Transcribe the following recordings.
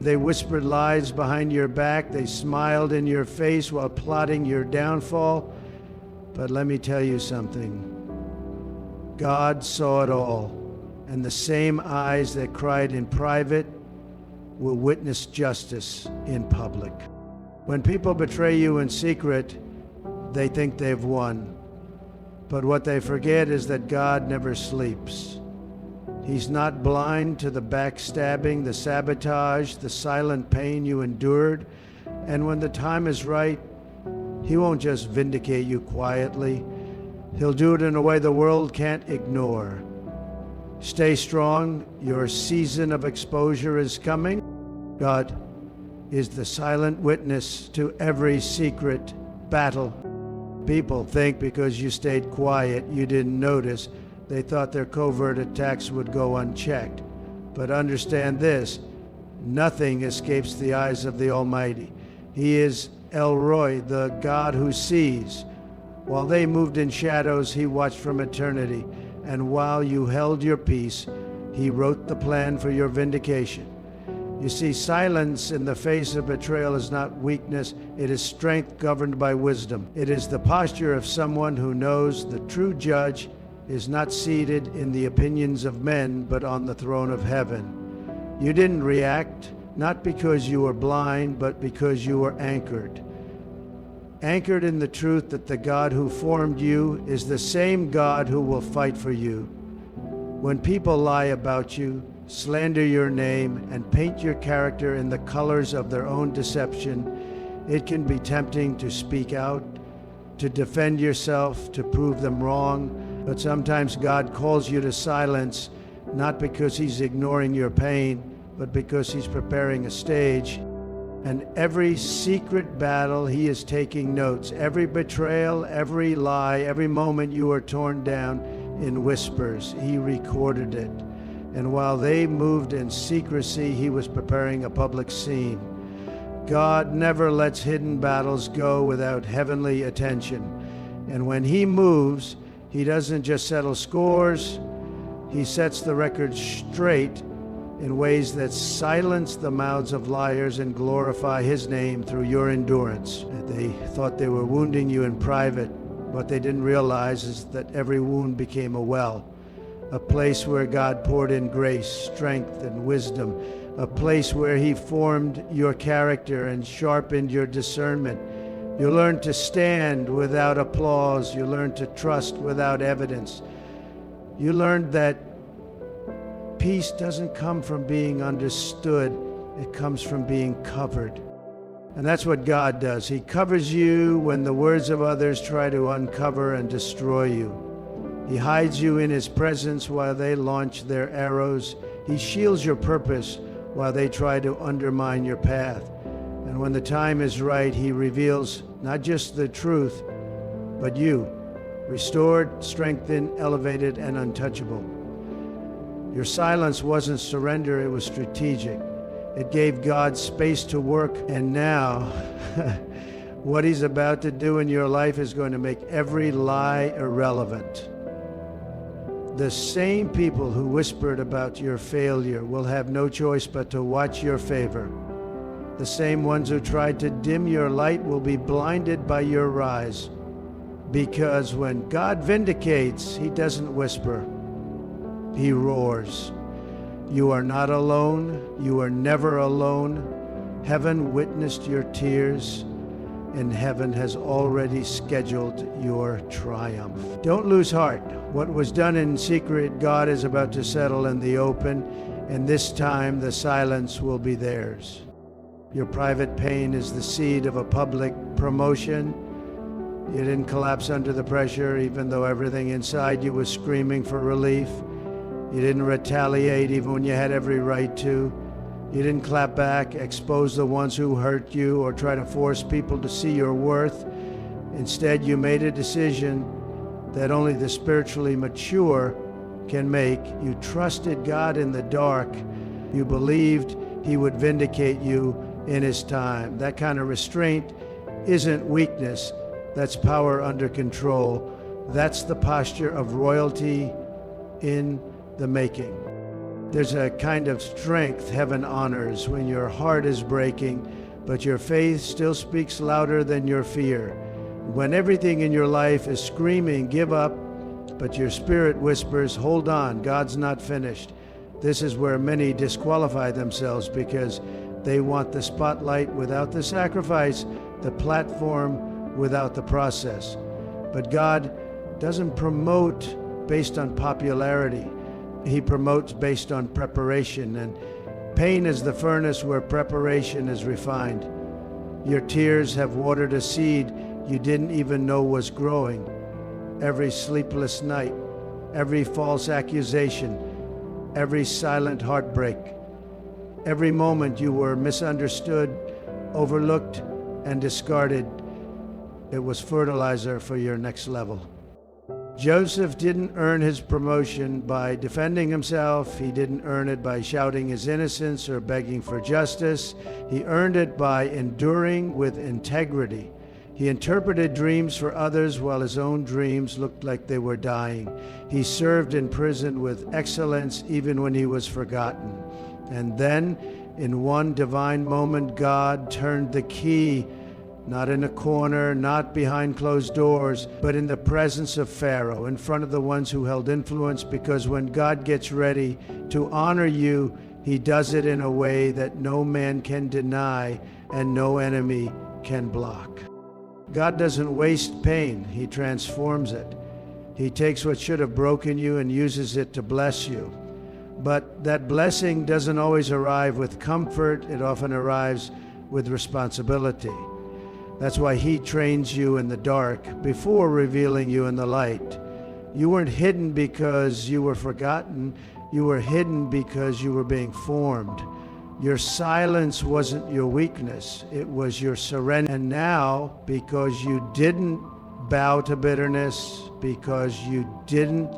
They whispered lies behind your back. They smiled in your face while plotting your downfall. But let me tell you something. God saw it all, and the same eyes that cried in private will witness justice in public. When people betray you in secret, they think they've won. But what they forget is that God never sleeps. He's not blind to the backstabbing, the sabotage, the silent pain you endured. And when the time is right, He won't just vindicate you quietly. He'll do it in a way the world can't ignore. Stay strong. Your season of exposure is coming. God is the silent witness to every secret battle. People think because you stayed quiet, you didn't notice. They thought their covert attacks would go unchecked. But understand this, nothing escapes the eyes of the Almighty. He is El Roi, the God who sees. While they moved in shadows, He watched from eternity. And while you held your peace, He wrote the plan for your vindication. You see, silence in the face of betrayal is not weakness. It is strength governed by wisdom. It is the posture of someone who knows the true judge is not seated in the opinions of men, but on the throne of heaven. You didn't react, not because you were blind, but because you were anchored. Anchored in the truth that the God who formed you is the same God who will fight for you. When people lie about you, slander your name, and paint your character in the colors of their own deception, it can be tempting to speak out, to defend yourself, to prove them wrong. But sometimes God calls you to silence, not because He's ignoring your pain, but because He's preparing a stage. And every secret battle, He is taking notes. Every betrayal, every lie, every moment you are torn down in whispers, He recorded it. And while they moved in secrecy, He was preparing a public scene. God never lets hidden battles go without heavenly attention. And when He moves, He doesn't just settle scores, He sets the record straight in ways that silence the mouths of liars and glorify His name through your endurance. They thought they were wounding you in private. What they didn't realize is that every wound became a well, a place where God poured in grace, strength, and wisdom, a place where He formed your character and sharpened your discernment. You learned to stand without applause. You learned to trust without evidence. You learned that peace doesn't come from being understood. It comes from being covered. And that's what God does. He covers you when the words of others try to uncover and destroy you. He hides you in His presence while they launch their arrows. He shields your purpose while they try to undermine your path. And when the time is right, He reveals not just the truth, but you, restored, strengthened, elevated, and untouchable. Your silence wasn't surrender, it was strategic. It gave God space to work, and now what He's about to do in your life is going to make every lie irrelevant. The same people who whispered about your failure will have no choice but to watch your favor. The same ones who tried to dim your light will be blinded by your rise. Because when God vindicates, He doesn't whisper, He roars. You are not alone. You are never alone. Heaven witnessed your tears, and heaven has already scheduled your triumph. Don't lose heart. What was done in secret, God is about to settle in the open, and this time the silence will be theirs. Your private pain is the seed of a public promotion. You didn't collapse under the pressure, even though everything inside you was screaming for relief. You didn't retaliate, even when you had every right to. You didn't clap back, expose the ones who hurt you, or try to force people to see your worth. Instead, you made a decision that only the spiritually mature can make. You trusted God in the dark. You believed He would vindicate you in His time. That kind of restraint isn't weakness. That's power under control. That's the posture of royalty in the making. There's a kind of strength heaven honors when your heart is breaking, but your faith still speaks louder than your fear. When everything in your life is screaming, give up, but your spirit whispers, hold on, God's not finished. This is where many disqualify themselves because they want the spotlight without the sacrifice, the platform without the process. But God doesn't promote based on popularity. He promotes based on preparation, and pain is the furnace where preparation is refined. Your tears have watered a seed you didn't even know was growing. Every sleepless night, every false accusation, every silent heartbreak, every moment you were misunderstood, overlooked, and discarded, it was fertilizer for your next level. Joseph didn't earn his promotion by defending himself. He didn't earn it by shouting his innocence or begging for justice. He earned it by enduring with integrity. He interpreted dreams for others while his own dreams looked like they were dying. He served in prison with excellence even when he was forgotten. And then, in one divine moment, God turned the key, not in a corner, not behind closed doors, but in the presence of Pharaoh, in front of the ones who held influence, because when God gets ready to honor you, he does it in a way that no man can deny and no enemy can block. God doesn't waste pain, he transforms it. He takes what should have broken you and uses it to bless you. But that blessing doesn't always arrive with comfort, it often arrives with responsibility. That's why he trains you in the dark before revealing you in the light. You weren't hidden because you were forgotten. You were hidden because you were being formed. Your silence wasn't your weakness. It was your surrender. And now, because you didn't bow to bitterness, because you didn't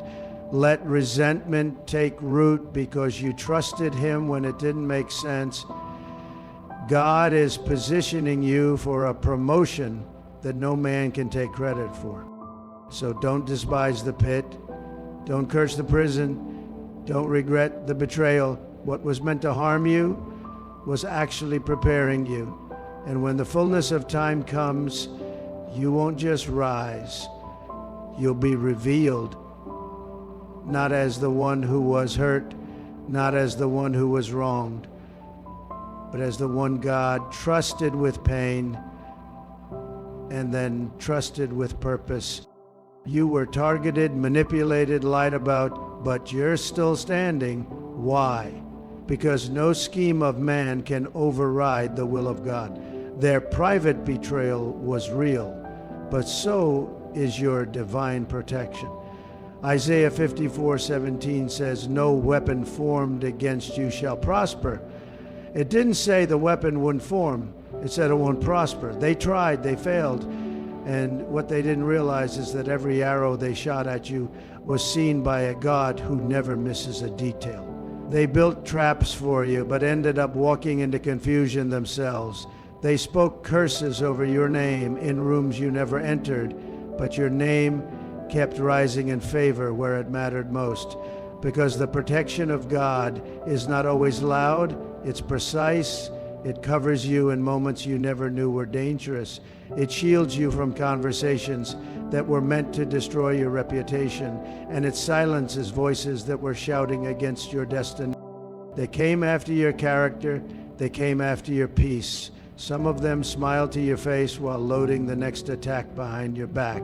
let resentment take root, because you trusted him when it didn't make sense, God is positioning you for a promotion that no man can take credit for. So don't despise the pit. Don't curse the prison. Don't regret the betrayal. What was meant to harm you was actually preparing you. And when the fullness of time comes, you won't just rise. You'll be revealed, not as the one who was hurt, not as the one who was wronged, but as the one God trusted with pain and then trusted with purpose. You were targeted, manipulated, lied about, but you're still standing. Why? Because no scheme of man can override the will of God. Their private betrayal was real, but so is your divine protection. Isaiah 54:17 says, "No weapon formed against you shall prosper." It didn't say the weapon wouldn't form. It said it won't prosper. They tried, they failed. And what they didn't realize is that every arrow they shot at you was seen by a God who never misses a detail. They built traps for you, but ended up walking into confusion themselves. They spoke curses over your name in rooms you never entered, but your name kept rising in favor where it mattered most. Because the protection of God is not always loud, it's precise. It covers you in moments you never knew were dangerous. It shields you from conversations that were meant to destroy your reputation, and it silences voices that were shouting against your destiny. They came after your character, they came after your peace. Some of them smiled to your face while loading the next attack behind your back.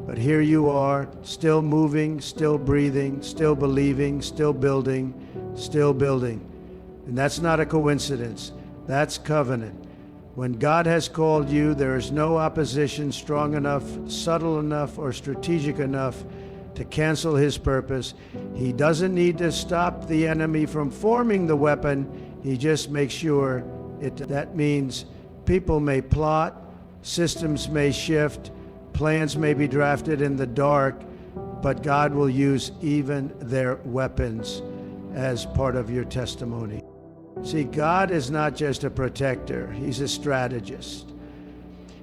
But here you are, still moving, still breathing, still believing, still building, still building. And that's not a coincidence. That's covenant. When God has called you, there is no opposition strong enough, subtle enough, or strategic enough to cancel his purpose. He doesn't need to stop the enemy from forming the weapon. He just makes sure it. That means people may plot, systems may shift, plans may be drafted in the dark, but God will use even their weapons as part of your testimony. See, God is not just a protector, he's a strategist.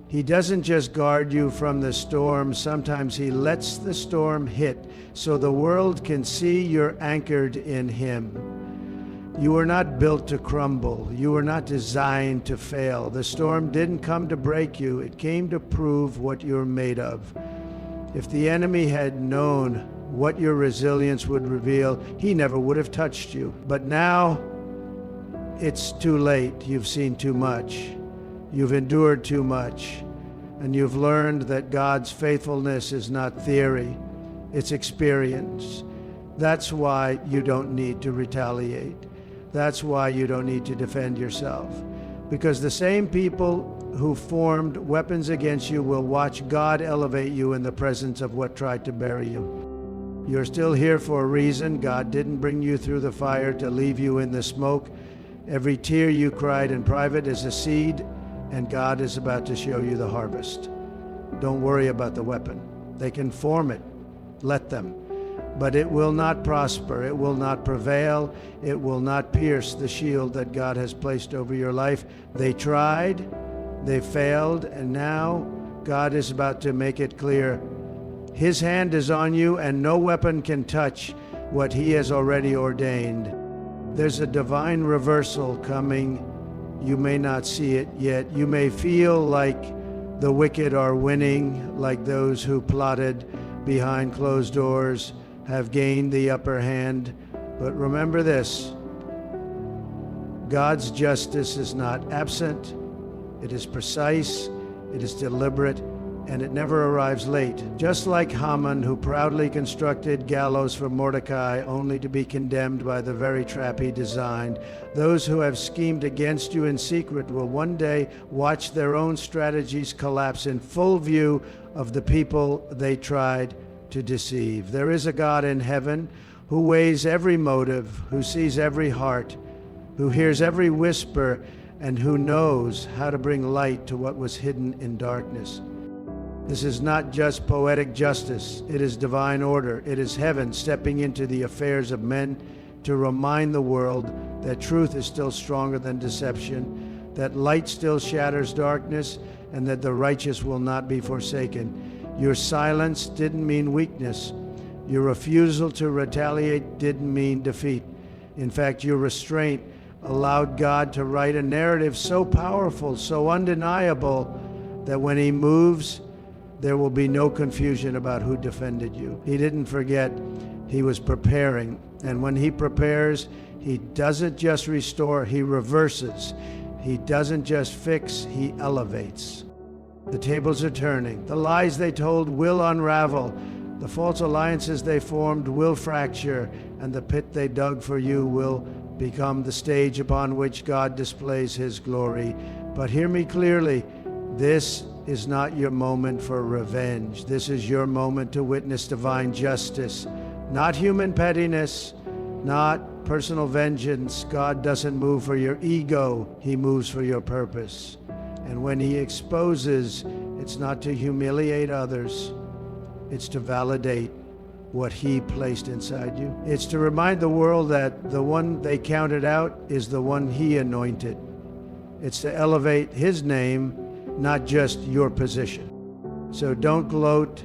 He doesn't just guard you from the storm, sometimes he lets the storm hit so the world can see you're anchored in him. You were not built to crumble. You were not designed to fail. The storm didn't come to break you. It came to prove what you're made of. If the enemy had known what your resilience would reveal, he never would have touched you. But now, it's too late. You've seen too much. You've endured too much. And you've learned that God's faithfulness is not theory, it's experience. That's why you don't need to retaliate. That's why you don't need to defend yourself. Because the same people who formed weapons against you will watch God elevate you in the presence of what tried to bury you. You're still here for a reason. God didn't bring you through the fire to leave you in the smoke. Every tear you cried in private is a seed, and God is about to show you the harvest. Don't worry about the weapon. They can form it. Let them. But it will not prosper. It will not prevail. It will not pierce the shield that God has placed over your life. They tried, they failed, and now God is about to make it clear. His hand is on you, and no weapon can touch what He has already ordained. There's a divine reversal coming. You may not see it yet. You may feel like the wicked are winning, like those who plotted behind closed doors have gained the upper hand. But remember this: God's justice is not absent. It is precise, it is deliberate, and it never arrives late. Just like Haman, who proudly constructed gallows for Mordecai only to be condemned by the very trap he designed, those who have schemed against you in secret will one day watch their own strategies collapse in full view of the people they tried to deceive. There is a God in heaven who weighs every motive, who sees every heart, who hears every whisper, and who knows how to bring light to what was hidden in darkness. This is not just poetic justice. It is divine order. It is heaven stepping into the affairs of men to remind the world that truth is still stronger than deception, that light still shatters darkness, and that the righteous will not be forsaken. Your silence didn't mean weakness. Your refusal to retaliate didn't mean defeat. In fact, your restraint allowed God to write a narrative so powerful, so undeniable, that when He moves, there will be no confusion about who defended you. He didn't forget. He was preparing. And when He prepares, He doesn't just restore, He reverses. He doesn't just fix, He elevates. The tables are turning. The lies they told will unravel. The false alliances they formed will fracture, and the pit they dug for you will become the stage upon which God displays His glory. But hear me clearly. This is not your moment for revenge. This is your moment to witness divine justice, not human pettiness, not personal vengeance. God doesn't move for your ego. He moves for your purpose. And when He exposes, it's not to humiliate others. It's to validate what He placed inside you. It's to remind the world that the one they counted out is the one He anointed. It's to elevate His name, not just your position. So don't gloat.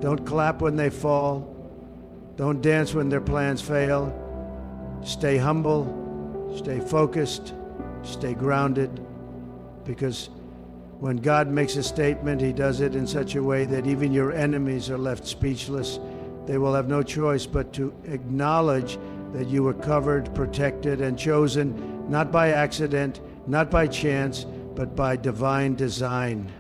Don't clap when they fall. Don't dance when their plans fail. Stay humble. Stay focused. Stay grounded. Because when God makes a statement, He does it in such a way that even your enemies are left speechless. They will have no choice but to acknowledge that you were covered, protected, and chosen not by accident, not by chance, but by divine design.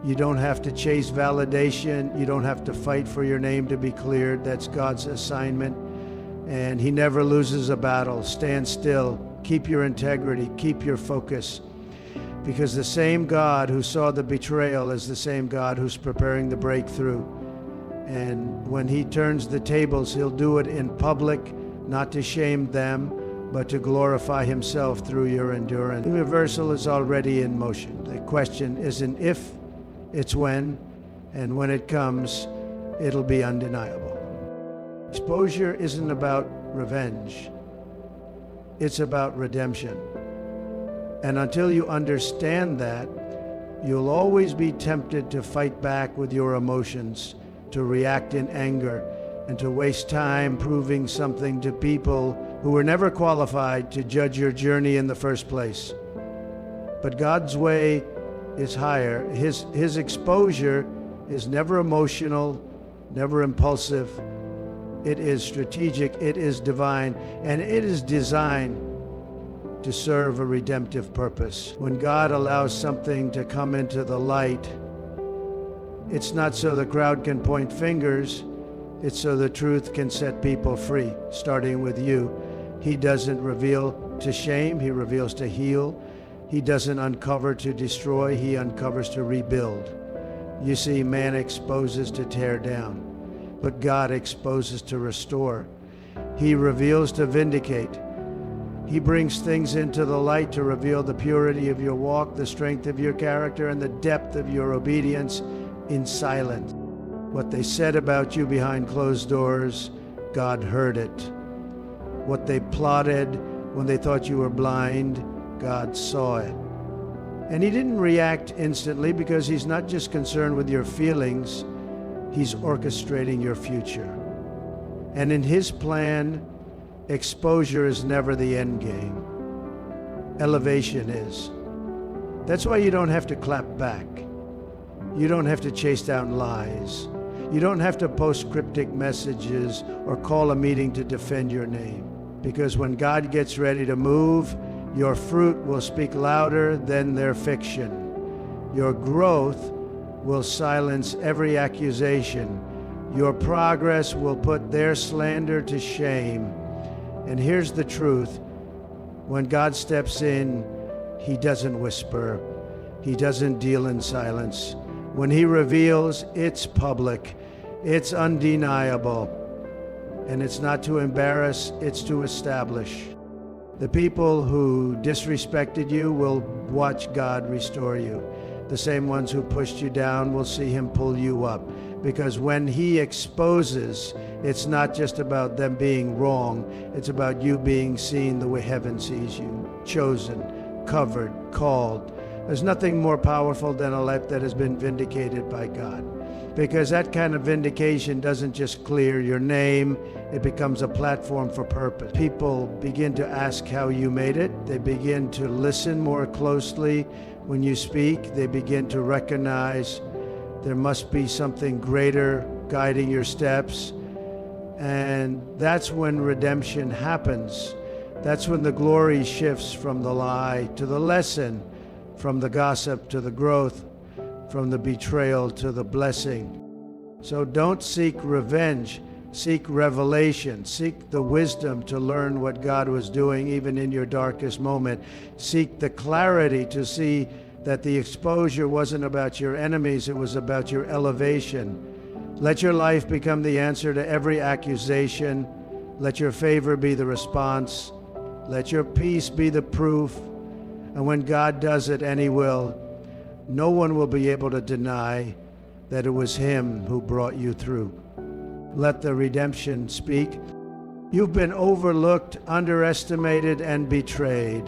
You don't have to chase validation. You don't have to fight for your name to be cleared. That's God's assignment. And He never loses a battle. Stand still. Keep your integrity. Keep your focus. Because the same God who saw the betrayal is the same God who's preparing the breakthrough. And when He turns the tables, He'll do it in public, not to shame them, but to glorify Himself through your endurance. The reversal is already in motion. The question isn't if, it's when, and when it comes, it'll be undeniable. Exposure isn't about revenge. It's about redemption. And until you understand that, you'll always be tempted to fight back with your emotions, to react in anger, and to waste time proving something to people who were never qualified to judge your journey in the first place. But God's way is higher. His exposure is never emotional, never impulsive. It is strategic, it is divine, and it is designed to serve a redemptive purpose. When God allows something to come into the light, it's not so the crowd can point fingers, it's so the truth can set people free, starting with you. He doesn't reveal to shame, he reveals to heal. He doesn't uncover to destroy, he uncovers to rebuild. You see, man exposes to tear down, but God exposes to restore. He reveals to vindicate. He brings things into the light to reveal the purity of your walk, the strength of your character, and the depth of your obedience in silence. What they said about you behind closed doors, God heard it. What they plotted when they thought you were blind, God saw it. And he didn't react instantly because he's not just concerned with your feelings, he's orchestrating your future. And in his plan, exposure is never the end game. Elevation is. That's why you don't have to clap back. You don't have to chase down lies. You don't have to post cryptic messages or call a meeting to defend your name. Because when God gets ready to move, your fruit will speak louder than their fiction. Your growth will silence every accusation. Your progress will put their slander to shame. And here's the truth. When God steps in, he doesn't whisper. He doesn't deal in silence. When he reveals, it's public. It's undeniable. And it's not to embarrass, it's to establish. The people who disrespected you will watch God restore you. The same ones who pushed you down will see him pull you up. Because when he exposes, it's not just about them being wrong, it's about you being seen the way heaven sees you. Chosen, covered, called. There's nothing more powerful than a life that has been vindicated by God. Because that kind of vindication doesn't just clear your name, it becomes a platform for purpose. People begin to ask how you made it. They begin to listen more closely when you speak. They begin to recognize there must be something greater guiding your steps. And that's when redemption happens. That's when the glory shifts from the lie to the lesson, from the gossip to the growth, from the betrayal to the blessing. So don't seek revenge, seek revelation, seek the wisdom to learn what God was doing even in your darkest moment. Seek the clarity to see that the exposure wasn't about your enemies, it was about your elevation. Let your life become the answer to every accusation. Let your favor be the response. Let your peace be the proof. And when God does it, and he will, no one will be able to deny that it was him who brought you through. Let the redemption speak. You've been overlooked, underestimated, and betrayed,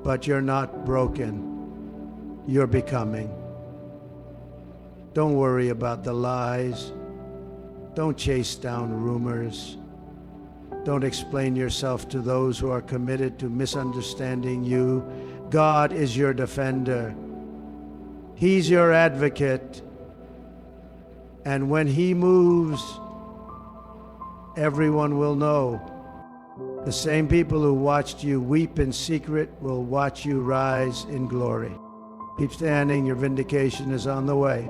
but you're not broken. You're becoming. Don't worry about the lies. Don't chase down rumors. Don't explain yourself to those who are committed to misunderstanding you. God is your defender. He's your advocate. And when he moves, everyone will know. The same people who watched you weep in secret will watch you rise in glory. Keep standing, your vindication is on the way.